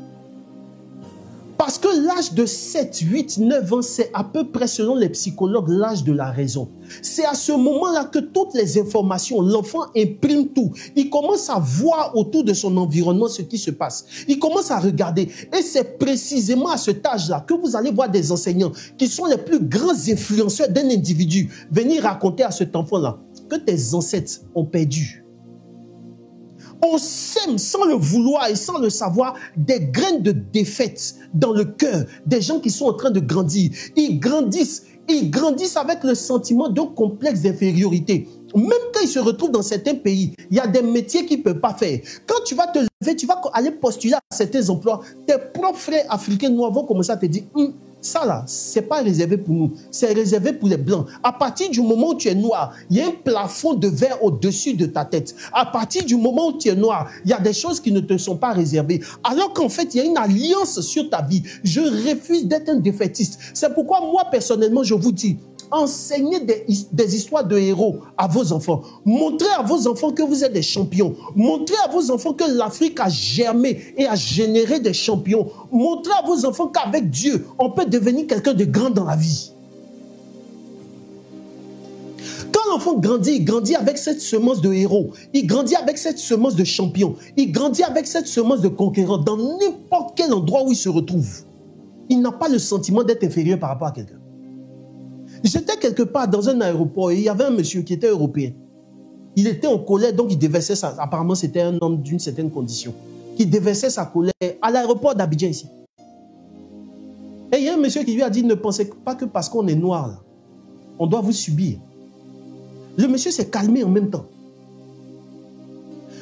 Parce que l'âge de 7, 8, 9 ans, c'est à peu près, selon les psychologues, l'âge de la raison. C'est à ce moment-là que toutes les informations, l'enfant imprime tout. Il commence à voir autour de son environnement ce qui se passe. Il commence à regarder. Et c'est précisément à cet âge-là que vous allez voir des enseignants qui sont les plus grands influenceurs d'un individu venir raconter à cet enfant-là que tes ancêtres ont perdu. On sème sans le vouloir et sans le savoir des graines de défaite dans le cœur des gens qui sont en train de grandir. Ils grandissent avec le sentiment d'un complexe d'infériorité. Même quand ils se retrouvent dans certains pays, il y a des métiers qu'ils ne peuvent pas faire. Quand tu vas te lever, tu vas aller postuler à certains emplois, tes propres frères africains noirs vont commencer à te dire ça là, ce n'est pas réservé pour nous, c'est réservé pour les blancs. À partir du moment où tu es noir, il y a un plafond de verre au-dessus de ta tête. À partir du moment où tu es noir, il y a des choses qui ne te sont pas réservées. Alors qu'en fait, il y a une alliance sur ta vie. Je refuse d'être un défaitiste. C'est pourquoi moi, personnellement, je vous dis, enseignez des histoires de héros à vos enfants. Montrez à vos enfants que vous êtes des champions. Montrez à vos enfants que l'Afrique a germé et a généré des champions. Montrez à vos enfants qu'avec Dieu, on peut devenir quelqu'un de grand dans la vie. Quand l'enfant grandit, il grandit avec cette semence de héros. Il grandit avec cette semence de champion. Il grandit avec cette semence de conquérant dans n'importe quel endroit où il se retrouve. Il n'a pas le sentiment d'être inférieur par rapport à quelqu'un. J'étais quelque part dans un aéroport et il y avait un monsieur qui était européen. Il était en colère, donc il déversait sa... Apparemment, c'était un homme d'une certaine condition. Qui déversait sa colère à l'aéroport d'Abidjan ici. Et il y a un monsieur qui lui a dit, ne pensez pas que parce qu'on est noir, là, on doit vous subir. Le monsieur s'est calmé en même temps.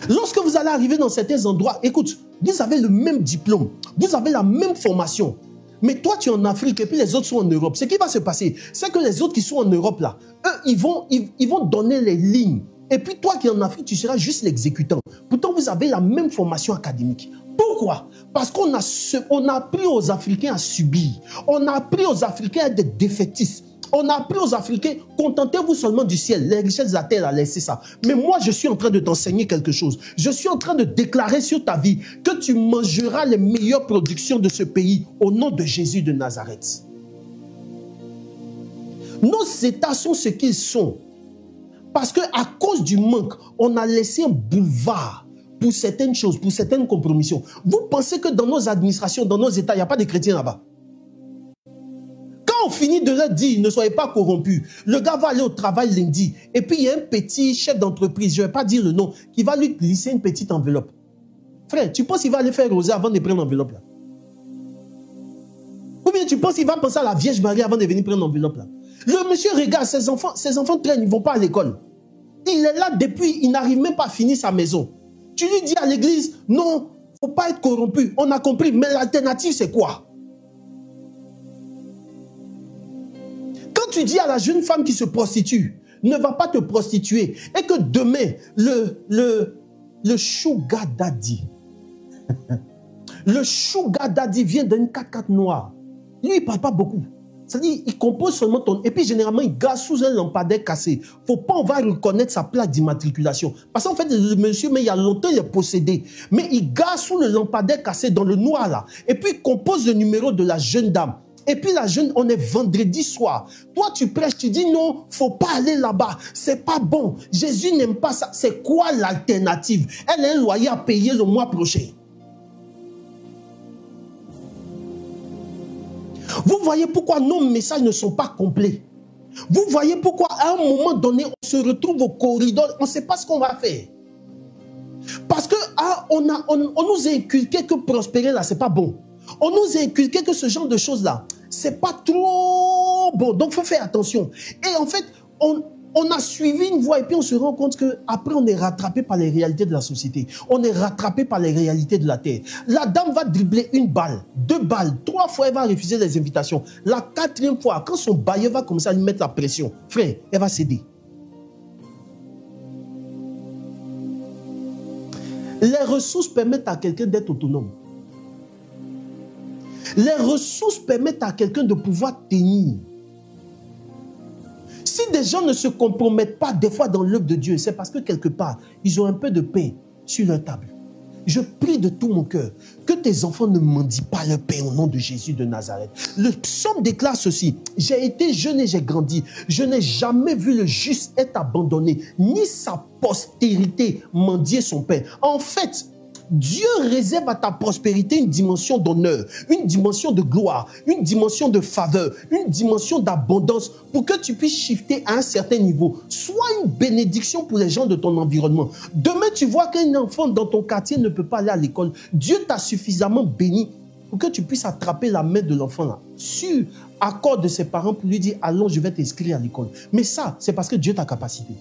Lorsque vous allez arriver dans certains endroits, écoute, vous avez le même diplôme, vous avez la même formation. Mais toi, tu es en Afrique et puis les autres sont en Europe. Ce qui va se passer, c'est que les autres qui sont en Europe, là, eux, ils vont donner les lignes. Et puis toi qui es en Afrique, tu seras juste l'exécutant. Pourtant, vous avez la même formation académique. Pourquoi? Parce qu'on a appris aux Africains à subir. On a appris aux Africains à être défaitistes. On a appris aux Africains, contentez-vous seulement du ciel. Les richesses de la terre, laissez ça. Mais moi, je suis en train de t'enseigner quelque chose. Je suis en train de déclarer sur ta vie que tu mangeras les meilleures productions de ce pays au nom de Jésus de Nazareth. Nos États sont ce qu'ils sont. Parce qu'à cause du manque, on a laissé un boulevard pour certaines choses, pour certaines compromissions. Vous pensez que dans nos administrations, dans nos États, il n'y a pas de chrétiens là-bas? Quand on finit de leur dire, ne soyez pas corrompus, le gars va aller au travail lundi, et puis il y a un petit chef d'entreprise, je ne vais pas dire le nom, qui va lui glisser une petite enveloppe. Frère, tu penses qu'il va aller faire rosé avant de prendre l'enveloppe là? Ou bien tu penses qu'il va penser à la Vierge Marie avant de venir prendre l'enveloppe là? Le monsieur regarde, ses enfants traînent, ils ne vont pas à l'école. Il est là depuis, il n'arrive même pas à finir sa maison. Tu lui dis à l'église, non, il ne faut pas être corrompu, on a compris, mais l'alternative c'est quoi? Quand tu dis à la jeune femme qui se prostitue, ne va pas te prostituer, et que demain, le sugar daddy, le sugar daddy vient d'une 4x4 noire. Lui, il ne parle pas beaucoup. C'est-à-dire, il compose seulement ton... Et puis, généralement, il gare sous un lampadaire cassé. Faut pas, on va reconnaître sa plaque d'immatriculation. Parce qu'en fait, le monsieur, mais il y a longtemps, il est possédé. Mais il gare sous le lampadaire cassé dans le noir, là. Et puis, il compose le numéro de la jeune dame. Et puis, la jeune, on est vendredi soir. Toi, tu prêches, tu dis non, faut pas aller là-bas. C'est pas bon. Jésus n'aime pas ça. C'est quoi l'alternative? Elle a un loyer à payer le mois prochain. Vous voyez pourquoi nos messages ne sont pas complets. Vous voyez pourquoi à un moment donné, on se retrouve au corridor, on ne sait pas ce qu'on va faire. Parce que on nous a inculqué que prospérer là, c'est pas bon. On nous a inculqué que ce genre de choses-là, c'est pas trop bon. Donc, il faut faire attention. Et en fait, on a suivi une voie et puis on se rend compte qu'après, on est rattrapé par les réalités de la société. On est rattrapé par les réalités de la terre. La dame va dribbler 1 balle, 2 balles, 3 fois, elle va refuser les invitations. La 4e fois, quand son bailleur va commencer à lui mettre la pression, frère, elle va céder. Les ressources permettent à quelqu'un d'être autonome. Les ressources permettent à quelqu'un de pouvoir tenir. Si des gens ne se compromettent pas des fois dans l'œuvre de Dieu, c'est parce que quelque part, ils ont un peu de pain sur leur table. Je prie de tout mon cœur que tes enfants ne mendient pas leur pain au nom de Jésus de Nazareth. Le psaume déclare ceci: j'ai été jeune et j'ai grandi. Je n'ai jamais vu le juste être abandonné, ni sa postérité mendier son pain. En fait, Dieu réserve à ta prospérité une dimension d'honneur, une dimension de gloire, une dimension de faveur, une dimension d'abondance pour que tu puisses shifter à un certain niveau. Sois une bénédiction pour les gens de ton environnement. Demain, tu vois qu'un enfant dans ton quartier ne peut pas aller à l'école. Dieu t'a suffisamment béni pour que tu puisses attraper la main de l'enfant là, sur accord de ses parents pour lui dire « Allons, je vais t'inscrire à l'école ». Mais ça, c'est parce que Dieu t'a capacité.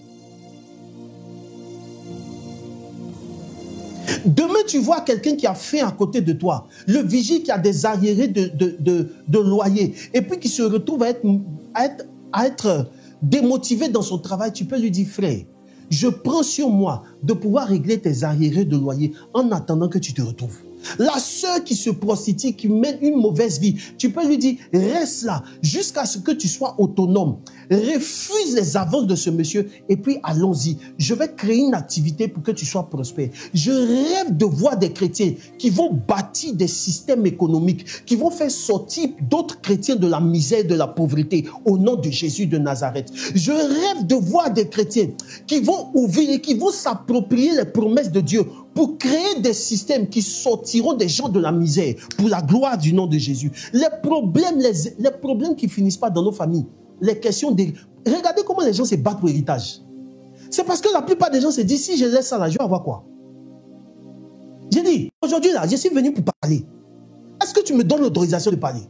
Demain, tu vois quelqu'un qui a faim à côté de toi, le vigile qui a des arriérés de loyer, et puis qui se retrouve à être démotivé dans son travail, tu peux lui dire, frère, je prends sur moi de pouvoir régler tes arriérés de loyer en attendant que tu te retrouves. La sœur qui se prostitue, qui mène une mauvaise vie, tu peux lui dire, reste là jusqu'à ce que tu sois autonome. Refuse les avances de ce monsieur et puis allons-y. Je vais créer une activité pour que tu sois prospère. Je rêve de voir des chrétiens qui vont bâtir des systèmes économiques, qui vont faire sortir d'autres chrétiens de la misère, de la pauvreté, au nom de Jésus de Nazareth. Je rêve de voir des chrétiens qui vont ouvrir et qui vont s'approprier les promesses de Dieu pour créer des systèmes qui sortiront des gens de la misère pour la gloire du nom de Jésus. Les problèmes qui ne finissent pas dans nos familles, les questions de... Regardez comment les gens se battent pour l'héritage. C'est parce que la plupart des gens se disent, si je laisse ça là, je vais avoir quoi? J'ai dit, aujourd'hui là, je suis venu pour parler. Est-ce que tu me donnes l'autorisation de parler?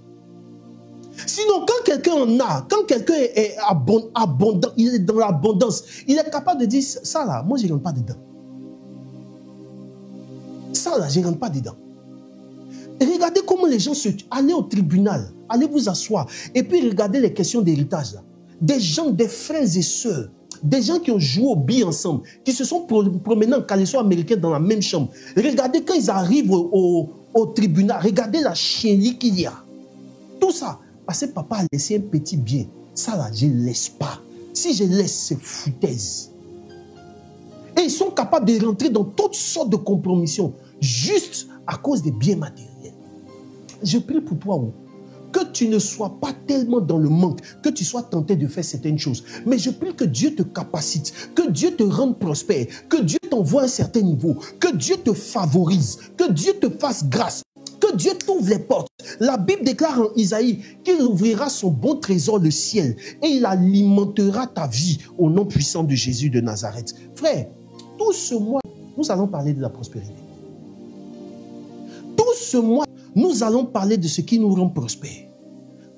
Sinon, quand quelqu'un en a, quand quelqu'un est abondant, il est dans l'abondance, il est capable de dire, ça là, moi je ne rentre pas dedans. Ça là, je ne rentre pas dedans. Et regardez comment les gens allez au tribunal, allez vous asseoir, et puis regardez les questions d'héritage là. Des gens, des frères et sœurs, des gens qui ont joué au billes ensemble, qui se sont promenés en caleçon américain dans la même chambre. Regardez quand ils arrivent au tribunal, regardez la chienlit qu'il y a. Tout ça, parce que papa a laissé un petit bien. Ça là, je ne laisse pas. Si je laisse, c'est foutaise. Et ils sont capables de rentrer dans toutes sortes de compromissions, juste à cause des biens matériels. Je prie pour toi, que tu ne sois pas tellement dans le manque, que tu sois tenté de faire certaines choses. Mais je prie que Dieu te capacite, que Dieu te rende prospère, que Dieu t'envoie à un certain niveau, que Dieu te favorise, que Dieu te fasse grâce, que Dieu t'ouvre les portes. La Bible déclare en Isaïe qu'il ouvrira son bon trésor, le ciel, et il alimentera ta vie au nom puissant de Jésus de Nazareth. Frère, tout ce mois, nous allons parler de la prospérité. Tout ce mois, nous allons parler de ce qui nous rend prospères.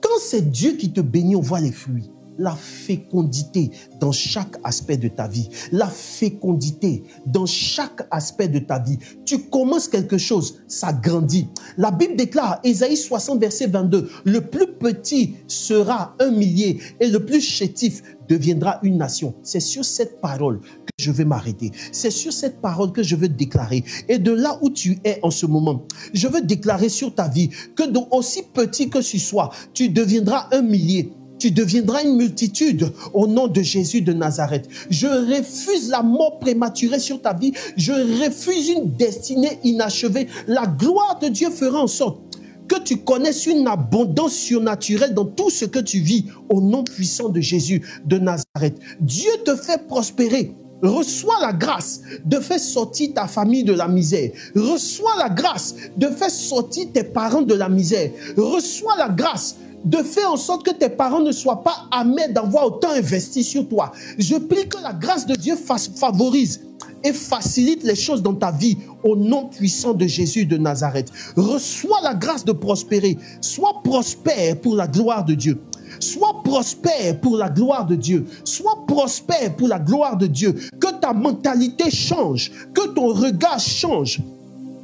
Quand c'est Dieu qui te bénit, on voit les fruits. la fécondité dans chaque aspect de ta vie. La fécondité dans chaque aspect de ta vie. Tu commences quelque chose, ça grandit. La Bible déclare, Ésaïe 60, verset 22, « Le plus petit sera un millier et le plus chétif deviendra une nation. » C'est sur cette parole que je vais m'arrêter. C'est sur cette parole que je veux déclarer. Et de là où tu es en ce moment, je veux déclarer sur ta vie que aussi petit que tu sois, tu deviendras un millier. Tu deviendras une multitude au nom de Jésus de Nazareth. Je refuse la mort prématurée sur ta vie. Je refuse une destinée inachevée. La gloire de Dieu fera en sorte que tu connaisses une abondance surnaturelle dans tout ce que tu vis au nom puissant de Jésus de Nazareth. Dieu te fait prospérer. Reçois la grâce de faire sortir ta famille de la misère. Reçois la grâce de faire sortir tes parents de la misère. Reçois la grâce de faire en sorte que tes parents ne soient pas amers d'avoir autant investi sur toi. Je prie que la grâce de Dieu favorise et facilite les choses dans ta vie au nom puissant de Jésus de Nazareth. Reçois la grâce de prospérer. Sois prospère pour la gloire de Dieu. Sois prospère pour la gloire de Dieu. Sois prospère pour la gloire de Dieu. Que ta mentalité change. Que ton regard change.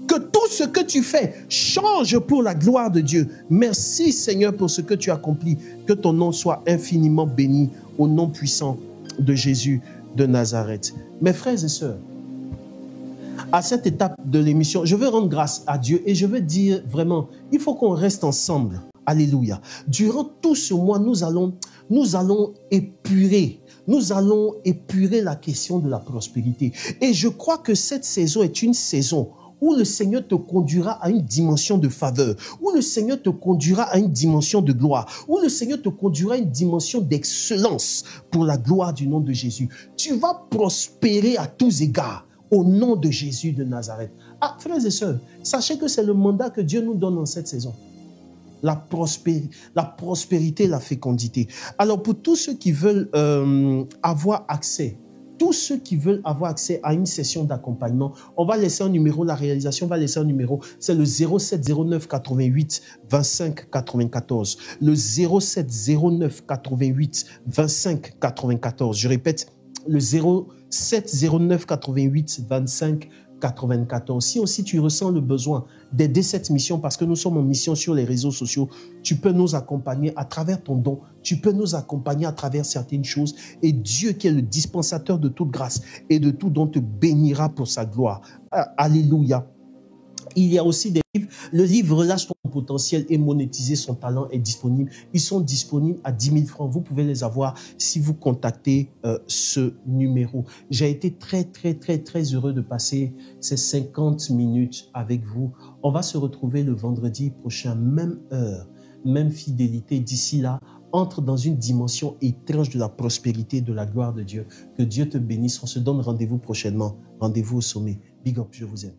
Que tout ce que tu fais change pour la gloire de Dieu. Merci Seigneur pour ce que tu as accompli. Que ton nom soit infiniment béni au nom puissant de Jésus de Nazareth. Mes frères et sœurs, à cette étape de l'émission, je veux rendre grâce à Dieu et je veux dire vraiment, il faut qu'on reste ensemble. Alléluia. Durant tout ce mois, nous allons épurer la question de la prospérité. Et je crois que cette saison est une saison où le Seigneur te conduira à une dimension de faveur, où le Seigneur te conduira à une dimension de gloire, où le Seigneur te conduira à une dimension d'excellence pour la gloire du nom de Jésus. Tu vas prospérer à tous égards au nom de Jésus de Nazareth. Ah, frères et sœurs, sachez que c'est le mandat que Dieu nous donne en cette saison. La prospérité, la fécondité. Alors, pour tous ceux qui veulent avoir accès, à une session d'accompagnement, on va laisser un numéro, la réalisation va laisser un numéro, c'est le 07 09 88 25 94. Le 07 09 88 25 94. Je répète, le 07 09 88 25 94. Si aussi tu ressens le besoin d'aider cette mission, parce que nous sommes en mission sur les réseaux sociaux, tu peux nous accompagner à travers ton don, tu peux nous accompagner à travers certaines choses, et Dieu qui est le dispensateur de toute grâce et de tout don te bénira pour sa gloire. Alléluia. Il y a aussi des livres. Le livre Relâche ton potentiel et monétiser son talent est disponible. Ils sont disponibles à 10 000 francs. Vous pouvez les avoir si vous contactez ce numéro. J'ai été très heureux de passer ces 50 minutes avec vous. On va se retrouver le vendredi prochain, même heure, même fidélité. D'ici là, entre dans une dimension étrange de la prospérité, de la gloire de Dieu. Que Dieu te bénisse. On se donne rendez-vous prochainement. Rendez-vous au sommet. Big up, je vous aime.